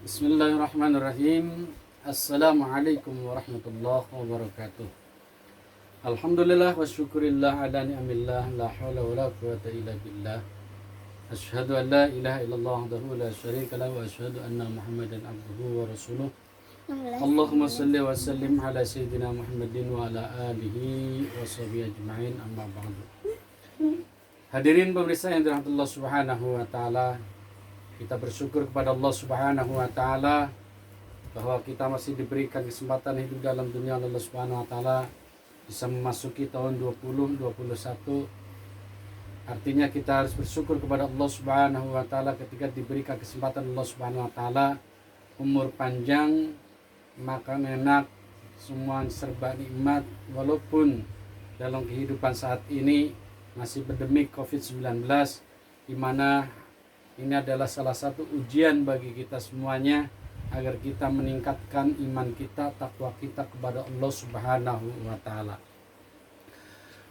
Bismillahirrahmanirrahim. Assalamualaikum warahmatullahi wabarakatuh. Alhamdulillah wa syukurillah ala ni'amillah. La hawla wa la quwata illa billah. Asyhadu an la ilaha illallah wahdahu la syarika lahu wa asyhadu anna Muhammadan abduhu wa rasuluh. Allahumma salli wa sallim ala sayyidina Muhammadin wa ala alihi wa sahbihi ajma'in, amma ba'du. Hadirin pemirsa yang dirahmati Allah Subhanahu wa taala, kita bersyukur kepada Allah Subhanahu wa taala bahwa kita masih diberikan kesempatan hidup dalam dunia Allah Subhanahu wa taala, bisa memasuki tahun 2021. Artinya kita harus bersyukur kepada Allah Subhanahu wa taala ketika diberikan kesempatan Allah Subhanahu wa taala, umur panjang, makan enak, semua serba nikmat, walaupun dalam kehidupan saat ini masih pandemi COVID-19, di mana ini adalah salah satu ujian bagi kita semuanya agar kita meningkatkan iman kita, takwa kita kepada Allah Subhanahu wa taala.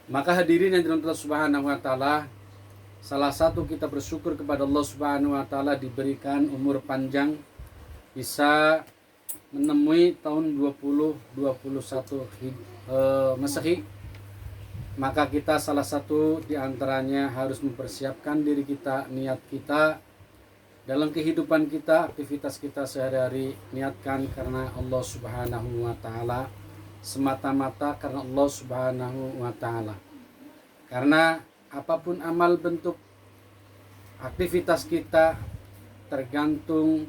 Maka hadirin yang dirahmati Allah Subhanahu wa taala, salah satu kita bersyukur kepada Allah Subhanahu wa taala diberikan umur panjang, bisa menemui tahun 2021 Masehi. Maka kita salah satu diantaranya harus mempersiapkan diri kita, niat kita dalam kehidupan kita, aktivitas kita sehari-hari, niatkan karena Allah Subhanahu wa taala, semata-mata karena Allah Subhanahu wa taala. Karena apapun amal bentuk aktivitas kita tergantung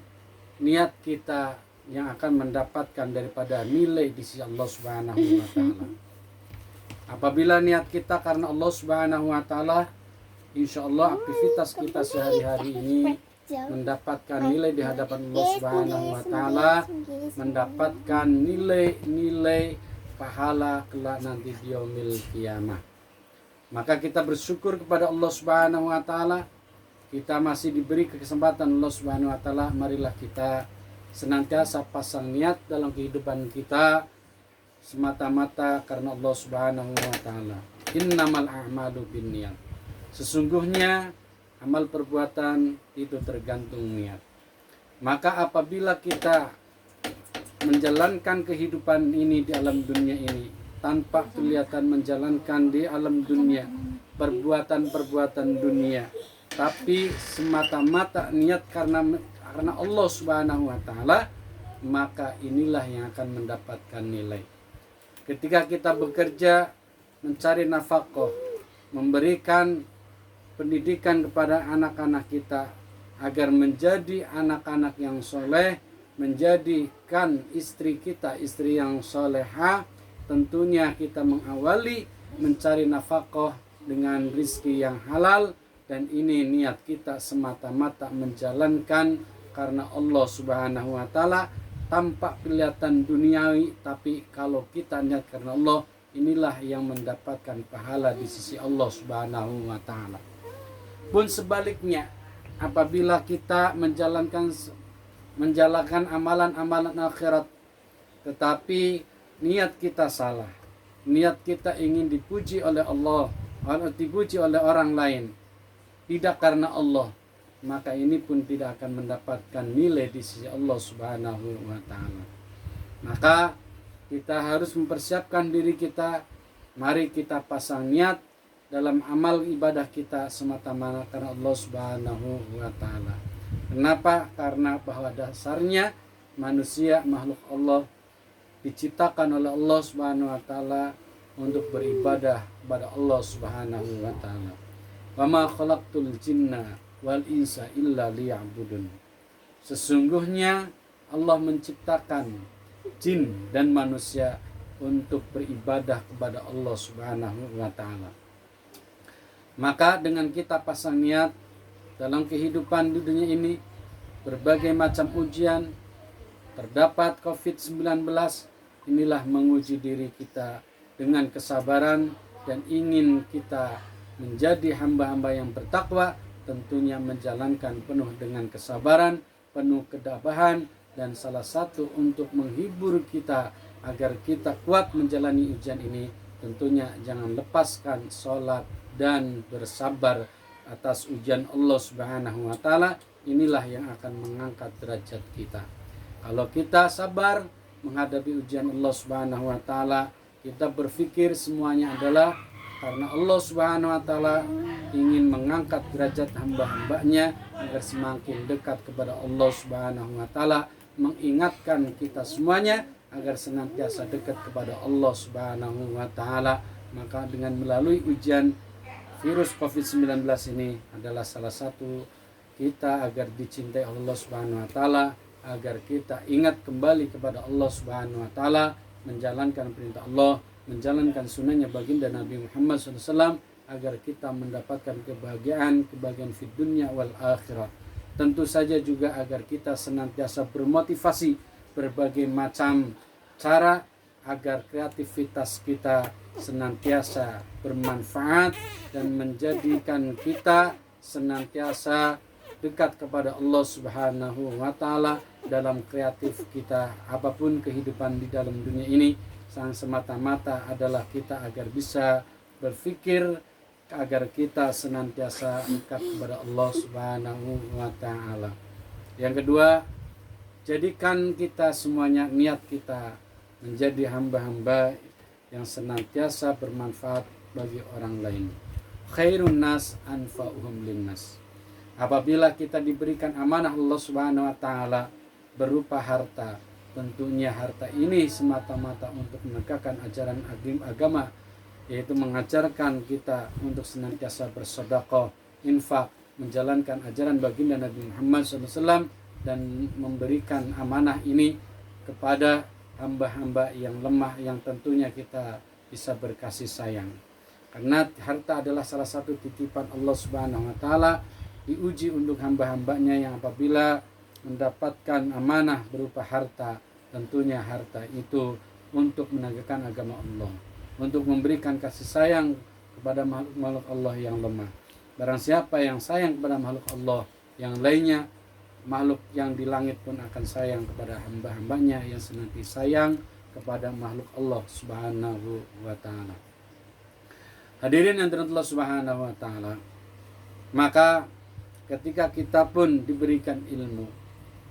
niat kita yang akan mendapatkan daripada nilai di sisi Allah Subhanahu wa taala. Apabila niat kita karena Allah Subhanahu wa taala, insya Allah aktivitas kita sehari-hari ini mendapatkan nilai di hadapan Allah Subhanahu wa taala, mendapatkan nilai-nilai pahala kelak nanti di yaumil qiyamah. Maka kita bersyukur kepada Allah Subhanahu wa taala, kita masih diberi kesempatan Allah Subhanahu wa taala, marilah kita senantiasa pasang niat dalam kehidupan kita semata-mata karena Allah Subhanahu wa taala. Innamal a'malu binniyat. Sesungguhnya amal perbuatan itu tergantung niat. Maka apabila kita menjalankan kehidupan ini di alam dunia ini tanpa kelihatan menjalankan di alam dunia perbuatan-perbuatan dunia, tapi semata-mata niat karena Allah Subhanahu wa taala, maka inilah yang akan mendapatkan nilai. Ketika kita bekerja mencari nafkah, memberikan pendidikan kepada anak-anak kita agar menjadi anak-anak yang soleh, menjadikan istri kita istri yang soleha, tentunya kita mengawali mencari nafkah dengan rizki yang halal, dan ini niat kita semata-mata menjalankan karena Allah Subhanahu wa taala, tampak kelihatan duniawi, tapi kalau kita niat karena Allah, inilah yang mendapatkan pahala di sisi Allah Subhanahu wa taala. Pun sebaliknya, apabila kita menjalankan amalan-amalan akhirat tetapi niat kita salah, niat kita ingin dipuji oleh Allah atau dipuji oleh orang lain, tidak karena Allah, maka ini pun tidak akan mendapatkan nilai di sisi Allah Subhanahu wa taala. Maka kita harus mempersiapkan diri kita, mari kita pasang niat dalam amal ibadah kita semata-mata karena Allah Subhanahu wa taala. Kenapa? Karena bahwa dasarnya manusia makhluk Allah diciptakan oleh Allah Subhanahu wa taala untuk beribadah kepada Allah Subhanahu wa taala. Wa ma khalaqtul jinna wal insa illa liya'budun. Sesungguhnya Allah menciptakan jin dan manusia untuk beribadah kepada Allah Subhanahu wa taala. Maka dengan kita pasang niat dalam kehidupan di dunia ini, berbagai macam ujian, terdapat COVID-19, inilah menguji diri kita dengan kesabaran, dan ingin kita menjadi hamba-hamba yang bertakwa, tentunya menjalankan penuh dengan kesabaran, penuh kedabahan, dan salah satu untuk menghibur kita agar kita kuat menjalani ujian ini, tentunya jangan lepaskan sholat dan bersabar atas ujian Allah Subhanahu wa taala, inilah yang akan mengangkat derajat kita. Kalau kita sabar menghadapi ujian Allah Subhanahu wa taala, kita berpikir semuanya adalah karena Allah Subhanahu wa taala ingin mengangkat derajat hamba-hambanya agar semakin dekat kepada Allah Subhanahu wa taala, mengingatkan kita semuanya agar senantiasa dekat kepada Allah Subhanahu wa taala. Maka dengan melalui ujian virus COVID-19 ini adalah salah satu kita agar dicintai Allah Subhanahu wa taala, agar kita ingat kembali kepada Allah Subhanahu wa taala, menjalankan perintah Allah, menjalankan sunnahnya baginda Nabi Muhammad SAW, agar kita mendapatkan kebahagiaan di dunia wal akhirah. Tentu saja juga agar kita senantiasa bermotivasi berbagai macam cara agar kreativitas kita senantiasa bermanfaat dan menjadikan kita senantiasa dekat kepada Allah Subhanahu wa taala dalam kreatif kita. Apapun kehidupan di dalam dunia ini, sang semata-mata adalah kita agar bisa berpikir agar kita senantiasa dekat kepada Allah Subhanahu wa taala. Yang kedua, jadikan kita semuanya, niat kita menjadi hamba-hamba yang senantiasa bermanfaat bagi orang lain. Khairun nas anfa'uhum linnas. Apabila kita diberikan amanah Allah Subhanahu wa taala berupa harta, tentunya harta ini semata-mata untuk menegakkan ajaran agama, yaitu mengajarkan kita untuk senantiasa bersedekah, infak, menjalankan ajaran baginda Nabi Muhammad SAW, dan memberikan amanah ini kepada hamba-hamba yang lemah yang tentunya kita bisa berkasih sayang. Karena harta adalah salah satu titipan Allah Subhanahu wa taala, diuji untuk hamba-hambanya yang apabila mendapatkan amanah berupa harta, tentunya harta itu untuk menegakkan agama Allah, untuk memberikan kasih sayang kepada makhluk Allah yang lemah. Barang siapa yang sayang kepada makhluk Allah yang lainnya, makhluk yang di langit pun akan sayang kepada hamba-hambanya yang senantiasa sayang kepada makhluk Allah Subhanahu wa taala. Hadirin yang dirahmati Allah Subhanahu wa taala, maka ketika kita pun diberikan ilmu,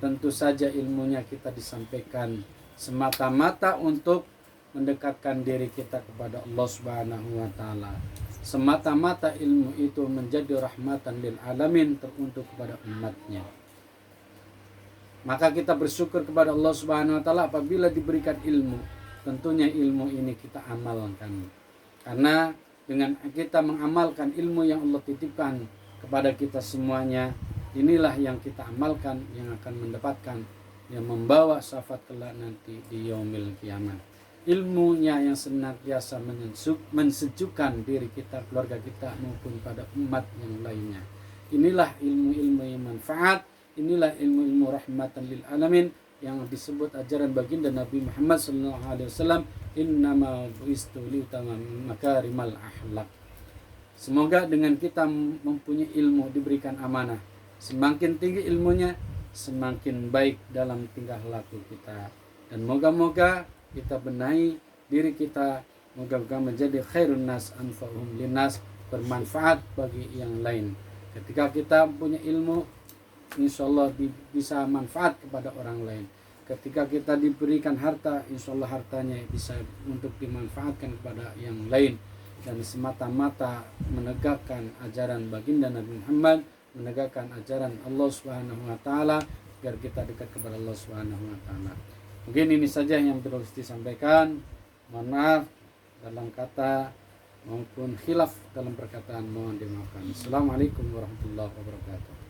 tentu saja ilmunya kita disampaikan semata-mata untuk mendekatkan diri kita kepada Allah Subhanahu wa taala. Semata-mata ilmu itu menjadi rahmatan lil alamin, teruntuk kepada umatnya. Maka kita bersyukur kepada Allah Subhanahu wa taala apabila diberikan ilmu. Tentunya ilmu ini kita amalkan. Karena dengan kita mengamalkan ilmu yang Allah titipkan kepada kita semuanya, inilah yang kita amalkan yang akan mendapatkan, yang membawa syafaat kelak nanti di yaumil kiamat. Ilmunya yang senantiasa mensejukkan diri kita, keluarga kita maupun pada umat yang lainnya. Inilah ilmu-ilmu yang manfaat, inilah ilmu-ilmu rahmatan lil alamin yang disebut ajaran baginda Nabi Muhammad SAW, innama bu'istu liutamam makarimal akhlak. Semoga dengan kita mempunyai ilmu, diberikan amanah, semakin tinggi ilmunya, semakin baik dalam tingkah laku kita. Dan moga-moga kita benahi diri kita, moga-moga menjadi khairun nas anfa'uhum linnas, bermanfaat bagi yang lain. Ketika kita punya ilmu, insya Allah bisa manfaat kepada orang lain. Ketika kita diberikan harta, insya Allah hartanya bisa untuk dimanfaatkan kepada yang lain. Dan semata-mata menegakkan ajaran baginda Nabi Muhammad, menegakkan ajaran Allah Subhanahu wa taala agar kita dekat kepada Allah Subhanahu wa taala. Mungkin ini saja yang perlu disampaikan. Mohon maaf dalam kata maupun khilaf dalam perkataan, mohon dimaafkan. Assalamualaikum warahmatullahi wabarakatuh.